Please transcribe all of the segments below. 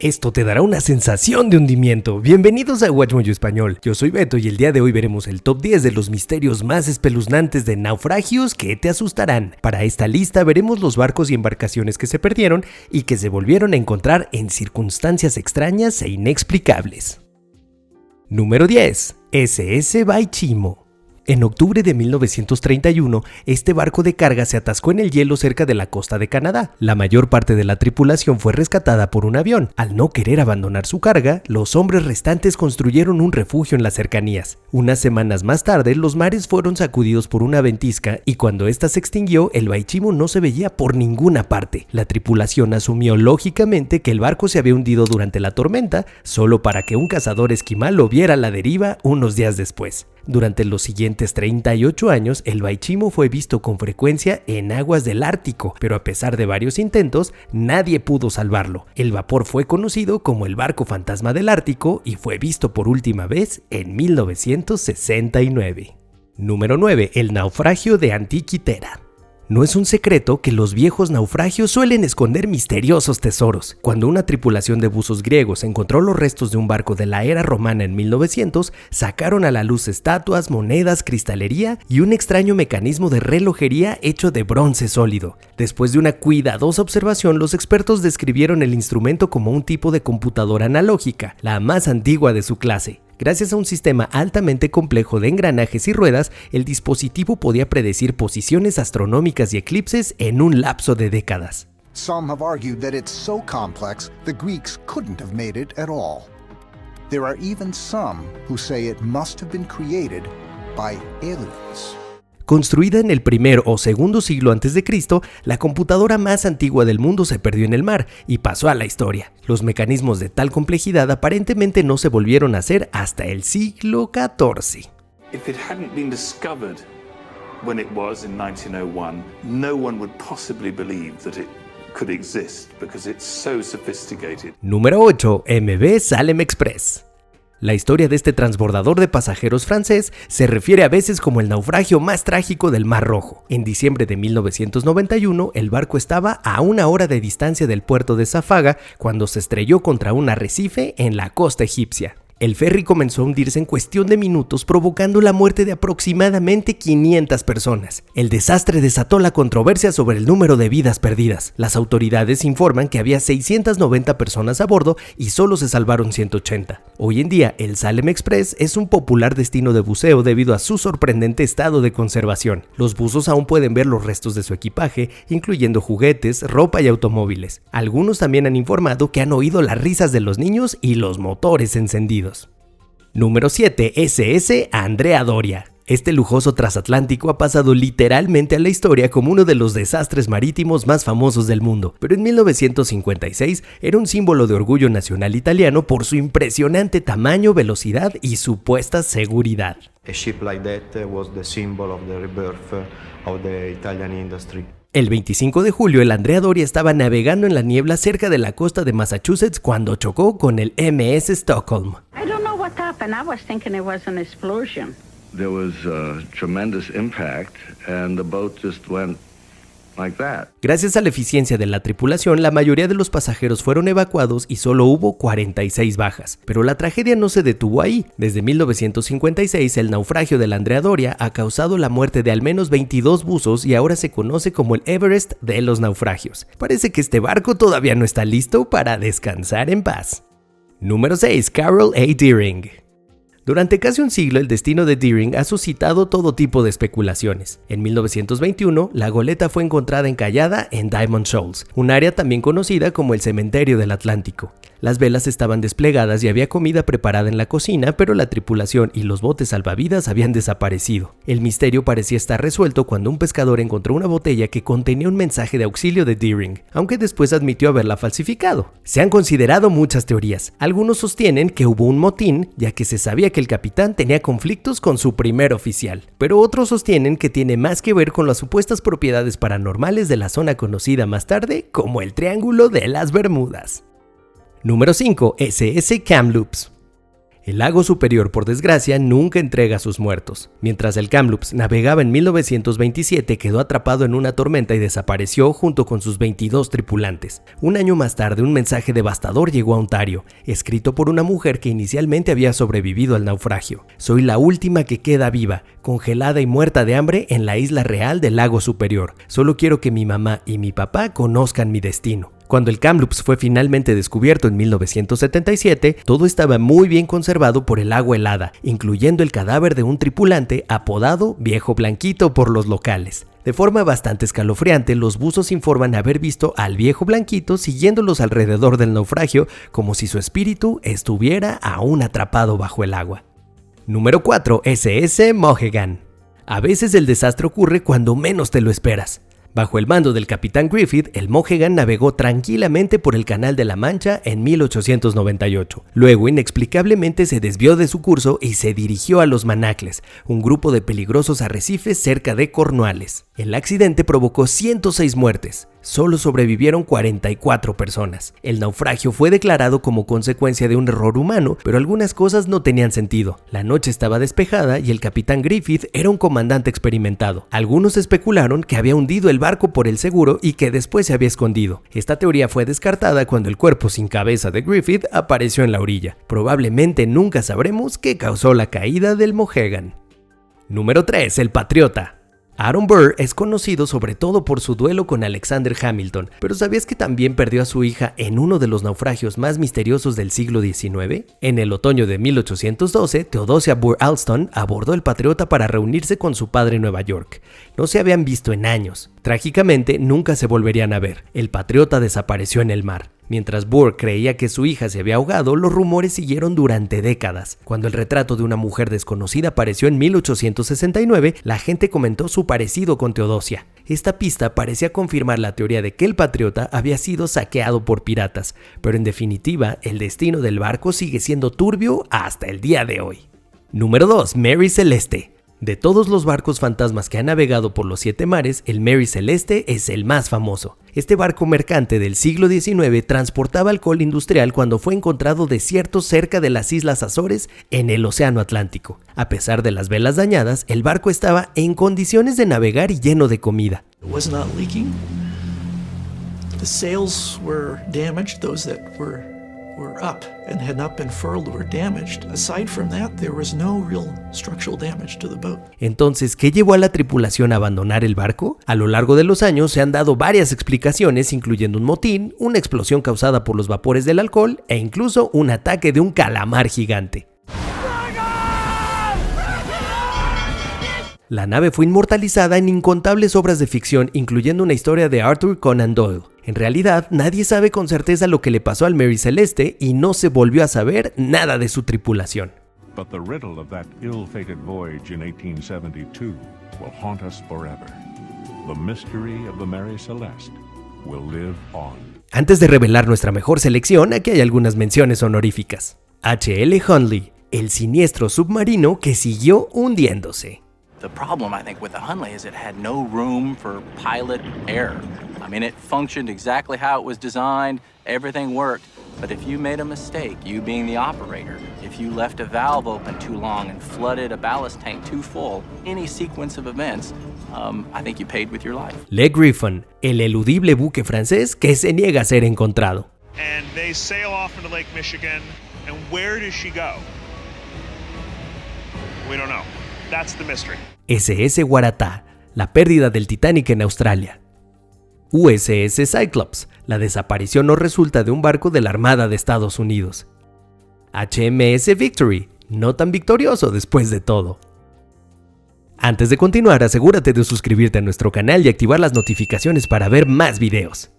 Esto te dará una sensación de hundimiento. Bienvenidos a WatchMojo Español. Yo soy Beto y el día de hoy veremos el top 10 de los misterios más espeluznantes de naufragios que te asustarán. Para esta lista veremos los barcos y embarcaciones que se perdieron y que se volvieron a encontrar en circunstancias extrañas e inexplicables. Número 10. SS Baichimo. En octubre de 1931, este barco de carga se atascó en el hielo cerca de la costa de Canadá. La mayor parte de la tripulación fue rescatada por un avión. Al no querer abandonar su carga, los hombres restantes construyeron un refugio en las cercanías. Unas semanas más tarde, los mares fueron sacudidos por una ventisca y cuando ésta se extinguió, el Baichimo no se veía por ninguna parte. La tripulación asumió lógicamente que el barco se había hundido durante la tormenta, solo para que un cazador esquimal lo viera a la deriva unos días después. Durante los siguientes 38 años, el Baichimo fue visto con frecuencia en aguas del Ártico, pero a pesar de varios intentos, nadie pudo salvarlo. El vapor fue conocido como el barco fantasma del Ártico y fue visto por última vez en 1969. Número 9. El naufragio de Antiquitera. No es un secreto que los viejos naufragios suelen esconder misteriosos tesoros. Cuando una tripulación de buzos griegos encontró los restos de un barco de la era romana en 1900, sacaron a la luz estatuas, monedas, cristalería y un extraño mecanismo de relojería hecho de bronce sólido. Después de una cuidadosa observación, los expertos describieron el instrumento como un tipo de computadora analógica, la más antigua de su clase. Gracias a un sistema altamente complejo de engranajes y ruedas, el dispositivo podía predecir posiciones astronómicas y eclipses en un lapso de décadas. Some have argued that it's so complex the Greeks couldn't have made it at all. There are even some who say it must have been created by aliens. Construida en el primer o segundo siglo antes de Cristo, la computadora más antigua del mundo se perdió en el mar y pasó a la historia. Los mecanismos de tal complejidad aparentemente no se volvieron a hacer hasta el siglo XIV. If it hadn't been discovered when it was in 1901, no one would possibly believe that it could exist because it's so sophisticated. Número 8. MV Salem Express. La historia de este transbordador de pasajeros francés se refiere a veces como el naufragio más trágico del Mar Rojo. En diciembre de 1991, el barco estaba a 1 hora de distancia del puerto de Safaga cuando se estrelló contra un arrecife en la costa egipcia. El ferry comenzó a hundirse en cuestión de minutos, provocando la muerte de aproximadamente 500 personas. El desastre desató la controversia sobre el número de vidas perdidas. Las autoridades informan que había 690 personas a bordo y solo se salvaron 180. Hoy en día, el Salem Express es un popular destino de buceo debido a su sorprendente estado de conservación. Los buzos aún pueden ver los restos de su equipaje, incluyendo juguetes, ropa y automóviles. Algunos también han informado que han oído las risas de los niños y los motores encendidos. Número 7. SS Andrea Doria. Este lujoso transatlántico ha pasado literalmente a la historia como uno de los desastres marítimos más famosos del mundo, pero en 1956 era un símbolo de orgullo nacional italiano por su impresionante tamaño, velocidad y supuesta seguridad. A ship like that was the symbol of the rebirth of the Italian industry. El 25 de julio, el Andrea Doria estaba navegando en la niebla cerca de la costa de Massachusetts cuando chocó con el MS Stockholm. I don't know what happened. I was thinking it was an explosion. There was a tremendous impact and the boat just went like that. Gracias a la eficiencia de la tripulación, la mayoría de los pasajeros fueron evacuados y solo hubo 46 bajas. Pero la tragedia no se detuvo ahí. Desde 1956, el naufragio del Andrea Doria ha causado la muerte de al menos 22 buzos y ahora se conoce como el Everest de los naufragios. Parece que este barco todavía no está listo para descansar en paz. Número 6. Carol A. Deering. Durante casi un siglo, el destino de Deering ha suscitado todo tipo de especulaciones. En 1921, la goleta fue encontrada encallada en Diamond Shoals, un área también conocida como el cementerio del Atlántico. Las velas estaban desplegadas y había comida preparada en la cocina, pero la tripulación y los botes salvavidas habían desaparecido. El misterio parecía estar resuelto cuando un pescador encontró una botella que contenía un mensaje de auxilio de Deering, aunque después admitió haberla falsificado. Se han considerado muchas teorías. Algunos sostienen que hubo un motín, ya que se sabía que el capitán tenía conflictos con su primer oficial, pero otros sostienen que tiene más que ver con las supuestas propiedades paranormales de la zona conocida más tarde como el Triángulo de las Bermudas. Número 5. SS Kamloops. El lago Superior, por desgracia, nunca entrega a sus muertos. Mientras el Kamloops navegaba en 1927, quedó atrapado en una tormenta y desapareció junto con sus 22 tripulantes. Un año más tarde, un mensaje devastador llegó a Ontario, escrito por una mujer que inicialmente había sobrevivido al naufragio. Soy la última que queda viva, congelada y muerta de hambre en la isla real del lago Superior. Solo quiero que mi mamá y mi papá conozcan mi destino. Cuando el Kamloops fue finalmente descubierto en 1977, todo estaba muy bien conservado por el agua helada, incluyendo el cadáver de un tripulante apodado Viejo Blanquito por los locales. De forma bastante escalofriante, los buzos informan haber visto al Viejo Blanquito siguiéndolos alrededor del naufragio como si su espíritu estuviera aún atrapado bajo el agua. Número 4. SS Mohegan. A veces el desastre ocurre cuando menos te lo esperas. Bajo el mando del capitán Griffith, el Mohegan navegó tranquilamente por el Canal de la Mancha en 1898. Luego, inexplicablemente, se desvió de su curso y se dirigió a los Manacles, un grupo de peligrosos arrecifes cerca de Cornualles. El accidente provocó 106 muertes. Solo sobrevivieron 44 personas. El naufragio fue declarado como consecuencia de un error humano, pero algunas cosas no tenían sentido. La noche estaba despejada y el capitán Griffith era un comandante experimentado. Algunos especularon que había hundido el barco por el seguro y que después se había escondido. Esta teoría fue descartada cuando el cuerpo sin cabeza de Griffith apareció en la orilla. Probablemente nunca sabremos qué causó la caída del Mohegan. Número 3. El Patriota. Aaron Burr es conocido sobre todo por su duelo con Alexander Hamilton, pero ¿sabías que también perdió a su hija en uno de los naufragios más misteriosos del siglo XIX? En el otoño de 1812, Theodosia Burr Alston abordó el Patriota para reunirse con su padre en Nueva York. No se habían visto en años. Trágicamente, nunca se volverían a ver. El Patriota desapareció en el mar. Mientras Burr creía que su hija se había ahogado, los rumores siguieron durante décadas. Cuando el retrato de una mujer desconocida apareció en 1869, la gente comentó su parecido con Theodosia. Esta pista parecía confirmar la teoría de que el Patriota había sido saqueado por piratas, pero en definitiva, el destino del barco sigue siendo turbio hasta el día de hoy. Número 2. Mary Celeste. De todos los barcos fantasmas que han navegado por los 7 mares, el Mary Celeste es el más famoso. Este barco mercante del siglo XIX transportaba alcohol industrial cuando fue encontrado desierto cerca de las Islas Azores en el Océano Atlántico. A pesar de las velas dañadas, el barco estaba en condiciones de navegar y lleno de comida. It was not leaking. The sails were damaged, those that were up and had not been furled were damaged. Aside from that, there was no real structural damage to the boat. Entonces, ¿qué llevó a la tripulación a abandonar el barco? A lo largo de los años se han dado varias explicaciones, incluyendo un motín, una explosión causada por los vapores del alcohol e incluso un ataque de un calamar gigante. La nave fue inmortalizada en incontables obras de ficción, incluyendo una historia de Arthur Conan Doyle. En realidad, nadie sabe con certeza lo que le pasó al Mary Celeste y no se volvió a saber nada de su tripulación. But the riddle of that ill-fated voyage in 1872 will haunt us forever. The mystery of the Mary Celeste will live on. Antes de revelar nuestra mejor selección, aquí hay algunas menciones honoríficas. H.L. Hunley, el siniestro submarino que siguió hundiéndose. The problem, I think, with the Hunley is it had no room for pilot error. I mean, it functioned exactly how it was designed, everything worked, but if you made a mistake, you being the operator, if you left a valve open too long and flooded a ballast tank too full, any sequence of events, I think you paid with your life. Le Griffon, el eludible buque francés que se niega a ser encontrado. And they sail off into Lake Michigan, and where does she go? We don't know. That's the mystery. SS Waratah, la pérdida del Titanic en Australia. USS Cyclops, la desaparición no resulta de un barco de la Armada de Estados Unidos. HMS Victory, no tan victorioso después de todo. Antes de continuar, asegúrate de suscribirte a nuestro canal y activar las notificaciones para ver más videos.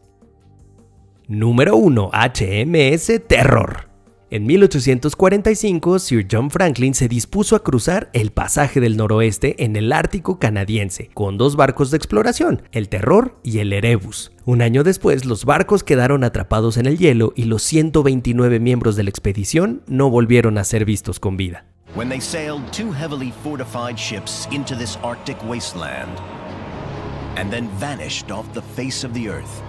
Número 1. HMS Terror. En 1845, Sir John Franklin se dispuso a cruzar el pasaje del noroeste en el Ártico canadiense, con 2 barcos de exploración, el Terror y el Erebus. Un año después, los barcos quedaron atrapados en el hielo y los 129 miembros de la expedición no volvieron a ser vistos con vida. When they sailed 2 heavily fortified ships into this Arctic wasteland, and then vanished off the face of the earth.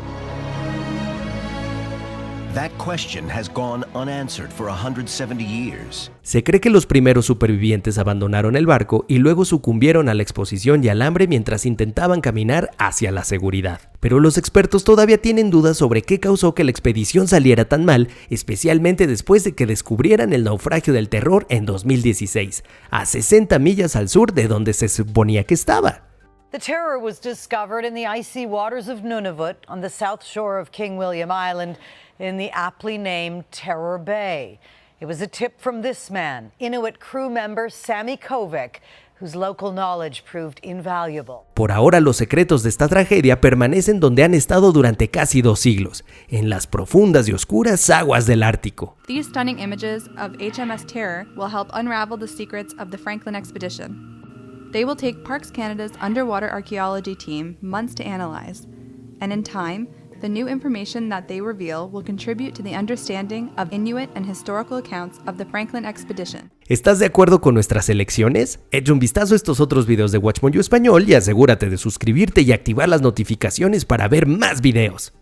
That question has gone unanswered for 170 years. Se cree que los primeros supervivientes abandonaron el barco y luego sucumbieron a la exposición y al hambre mientras intentaban caminar hacia la seguridad. Pero los expertos todavía tienen dudas sobre qué causó que la expedición saliera tan mal, especialmente después de que descubrieran el naufragio del terror en 2016, a 60 millas al sur de donde se suponía que estaba. The Terror was discovered in the icy waters of Nunavut on the south shore of King William Island in the aptly named Terror Bay. It was a tip from this man, Inuit crew member Sami Kovac, whose local knowledge proved invaluable. Por ahora los secretos de esta tragedia permanecen donde han estado durante casi 2 siglos, en las profundas y oscuras aguas del Ártico. These stunning images of HMS Terror will help unravel the secrets of the Franklin expedition. They will take Parks Canada's underwater archaeology team months to analyze, and in time, the new information that they reveal will contribute to the understanding of Inuit and historical accounts of the Franklin expedition. ¿Estás de acuerdo con nuestras elecciones? Echa un vistazo a estos otros videos de Watch Mojo Español y asegúrate de suscribirte y activar las notificaciones para ver más videos.